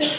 Your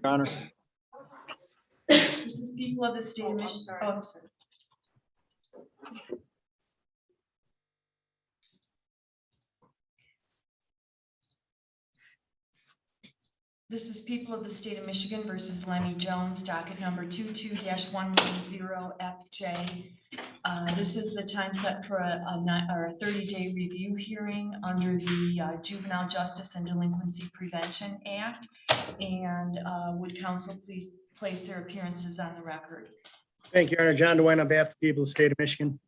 Honor. This is people of the state of Michigan. Oh, I'm sorry. This is people of the state of Michigan versus Lenny Jones, docket number 22-110FJ. This is the time set for a 30-day review hearing under the Juvenile Justice and Delinquency Prevention Act. And would counsel please place their appearances on the record? Thank you, Your Honor. John DeWine on behalf of the people of the state of Michigan.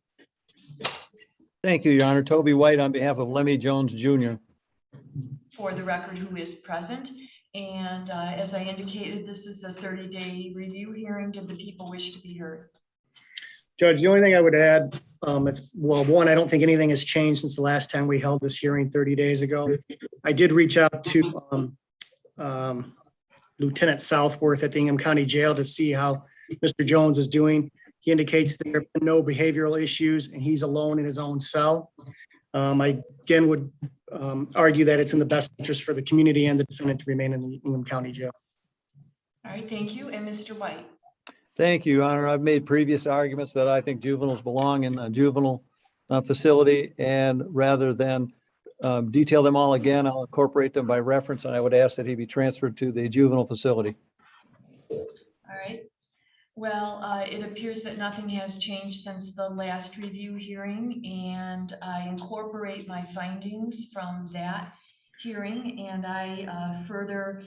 Thank you, Your Honor. Toby White on behalf of Lemmy Jones Jr. For the record, who is present. And as I indicated, this is a 30-day review hearing. Did the people wish to be heard? Judge, the only thing I would add is, well, one, I don't think anything has changed since the last time we held this hearing 30 days ago. I did reach out to Lieutenant Southworth at the Ingham County Jail to see how Mr. Jones is doing. He indicates there have been no behavioral issues and he's alone in his own cell. I again would argue that it's in the best interest for the community and the defendant to remain in the Ingham County Jail. All right, thank you. And Mr. White? Thank you, Your Honor. I've made previous arguments that I think juveniles belong in a juvenile facility, and rather than detail them all again, I'll incorporate them by reference, and I would ask that he be transferred to the juvenile facility. All right. Well, it appears that nothing has changed since the last review hearing, and I incorporate my findings from that hearing, and I further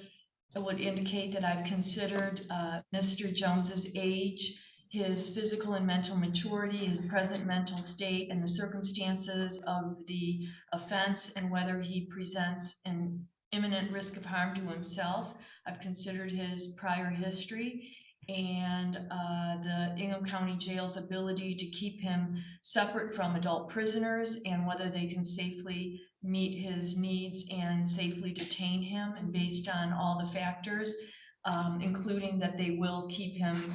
would indicate that I've considered Mr. Jones's age, his physical and mental maturity, his present mental state, and the circumstances of the offense, and whether he presents an imminent risk of harm to himself. I've considered his prior history and the Ingham County Jail's ability to keep him separate from adult prisoners, and whether they can safely meet his needs and safely detain him. And based on all the factors, including that they will keep him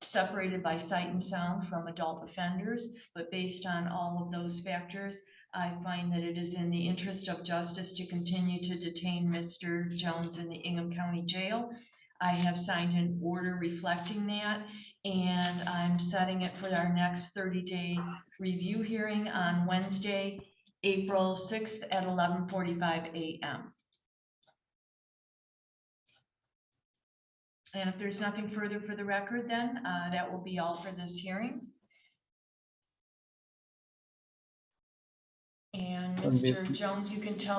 separated by sight and sound from adult offenders, but based on all of those factors, I find that it is in the interest of justice to continue to detain Mr. Jones in the Ingham County Jail. I have signed an order reflecting that, and I'm setting it for our next 30-day review hearing on Wednesday, April 6th at 11:45 a.m. And if there's nothing further for the record, then that will be all for this hearing. And Mr. Jones, you can tell